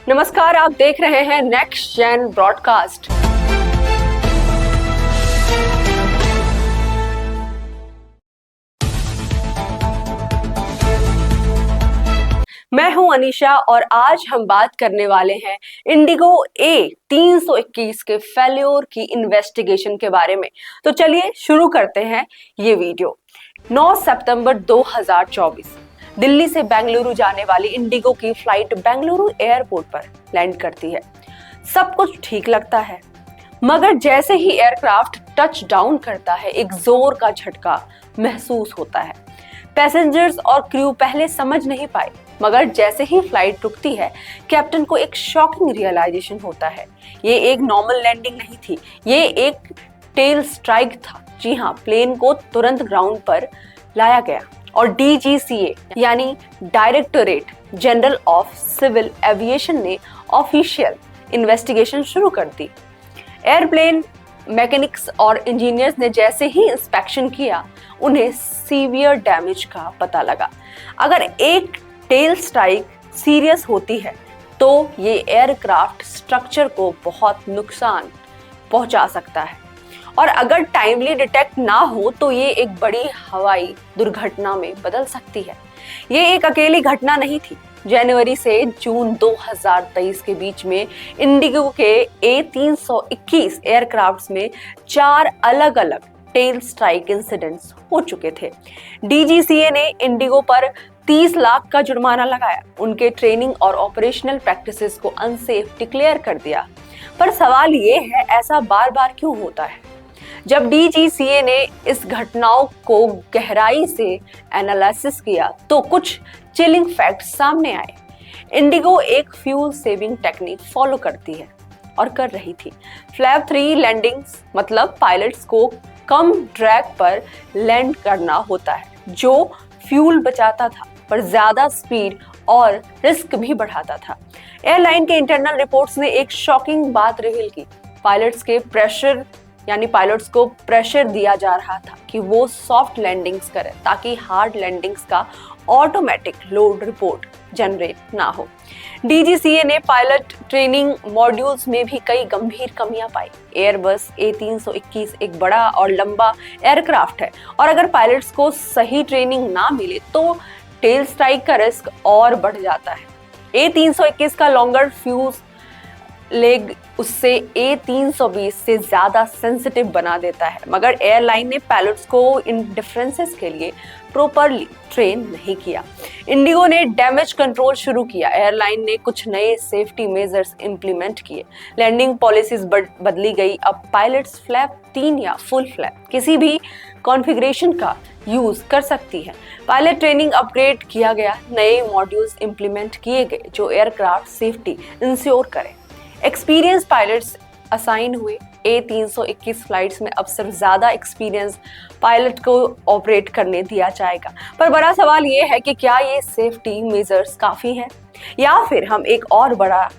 नमस्कार, आप देख रहे हैं नेक्स्ट जेन ब्रॉडकास्ट। मैं हूं अनीशा और आज हम बात करने वाले हैं इंडिगो A321 के फेल्योर की इन्वेस्टिगेशन के बारे में। तो चलिए शुरू करते हैं ये वीडियो। 9 सितंबर 2024 दिल्ली से बेंगलुरु जाने वाली इंडिगो की फ्लाइट बेंगलुरु एयरपोर्ट पर लैंड करती है। सब कुछ ठीक लगता है, मगर जैसे ही एयरक्राफ्ट टच डाउन करता है, एक जोर का झटका महसूस होता है। पैसेंजर्स और क्रू पहले समझ नहीं पाए, मगर जैसे ही फ्लाइट रुकती है, कैप्टन को एक शॉकिंग रियलाइजेशन होता है। ये एक नॉर्मल लैंडिंग नहीं थी, ये एक टेल स्ट्राइक था। जी हाँ, प्लेन को तुरंत ग्राउंड पर लाया गया और DGCA यानी directorate general of civil aviation ने ऑफिशियल इन्वेस्टिगेशन शुरू कर दी। एयरप्लेन मैकेनिक्स और इंजीनियर्स ने जैसे ही इंस्पेक्शन किया, उन्हें सीवियर डैमेज का पता लगा। अगर एक टेल स्ट्राइक सीरियस होती है तो ये एयरक्राफ्ट स्ट्रक्चर को बहुत नुकसान पहुंचा सकता है, और अगर टाइमली डिटेक्ट ना हो तो ये एक बड़ी हवाई दुर्घटना में बदल सकती है। ये एक अकेली घटना नहीं थी। जनवरी से जून 2023 के बीच में इंडिगो के A321 एयरक्राफ्ट्स में 4 अलग अलग टेल स्ट्राइक इंसिडेंट्स हो चुके थे। DGCA ने इंडिगो पर 30 लाख का जुर्माना लगाया, उनके ट्रेनिंग और ऑपरेशनल प्रैक्टिसेस को अनसेफ डिक्लेयर कर दिया। पर सवाल ये है, ऐसा बार बार क्यों होता है? जब DGCA ने इस घटनाओं को गहराई से एनालिसिस किया तो कुछ चिलिंग फैक्ट्स सामने आए। इंडिगो एक फ्यूल सेविंग टेक्निक फॉलो करती है और कर रही थी। फ्लैप 3 लैंडिंग्स मतलब पायलट्स को कम ड्रैग पर लैंड करना होता है, जो फ्यूल बचाता था पर ज्यादा स्पीड और रिस्क भी बढ़ाता था। एयरलाइन के इंटरनल रिपोर्ट्स ने एक शॉकिंग बात रिवील की। पायलट्स को प्रेशर दिया जा रहा था कि वो सॉफ्ट लैंडिंग्स करें ताकि हार्ड लैंडिंग्स का ऑटोमेटिक लोड रिपोर्ट जनरेट ना हो। DGCA ने पायलट ट्रेनिंग मॉड्यूल्स में भी कई गंभीर कमियां पाई। एयरबस A321 एक बड़ा और लंबा एयरक्राफ्ट है, और अगर पायलट्स को सही ट्रेनिंग ना मिले तो टेल स्ट्राइक का रिस्क और बढ़ जाता है। A321 का लॉन्गर फ्यूज लेग उससे A320 से ज्यादा सेंसिटिव बना देता है, मगर एयरलाइन ने पायलट्स को इन डिफरेंसेस के लिए प्रॉपरली ट्रेन नहीं किया। इंडिगो ने डैमेज कंट्रोल शुरू किया। एयरलाइन ने कुछ नए सेफ्टी मेजर्स इंप्लीमेंट किए। लैंडिंग पॉलिसीज बदली गई। अब पायलट्स फ्लैप 3 या फुल फ्लैप किसी भी कॉन्फ़िगरेशन का यूज कर सकती है। पायलट ट्रेनिंग अपग्रेड किया गया। नए मॉड्यूल्स इंप्लीमेंट किए गए जो एयरक्राफ्ट सेफ्टी इंश्योर करें। एक्सपीरियंस पायलट्स असाइन हुए। A321 फ्लाइट्स में अब सिर्फ ज्यादा एक्सपीरियंस पायलट को ऑपरेट करने दिया जाएगा। पर बड़ा सवाल ये है कि क्या ये सेफ्टी मेजर्स काफी हैं, या फिर हम एक और बड़ा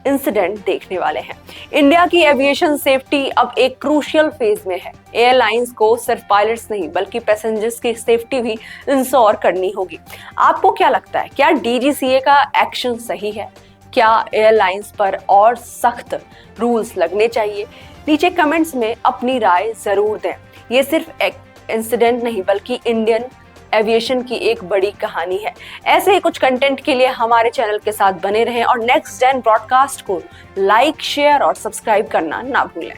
इंसिडेंट देखने वाले हैं। इंडिया की एविएशन सेफ्टी अब एक क्रूशियल फेज में है। एयरलाइंस को सिर्फ पायलट्स नहीं बल्कि पैसेंजर्स की सेफ्टी भी इंश्योर करनी होगी। आपको क्या लगता है, क्या DGCA का एक्शन सही है? क्या एयरलाइंस पर और सख्त रूल्स लगने चाहिए? नीचे कमेंट्स में अपनी राय जरूर दें। ये सिर्फ एक इंसिडेंट नहीं बल्कि इंडियन एविएशन की एक बड़ी कहानी है। ऐसे ही कुछ कंटेंट के लिए हमारे चैनल के साथ बने रहें और नेक्स्ट जेन ब्रॉडकास्ट को लाइक, शेयर और सब्सक्राइब करना ना भूलें।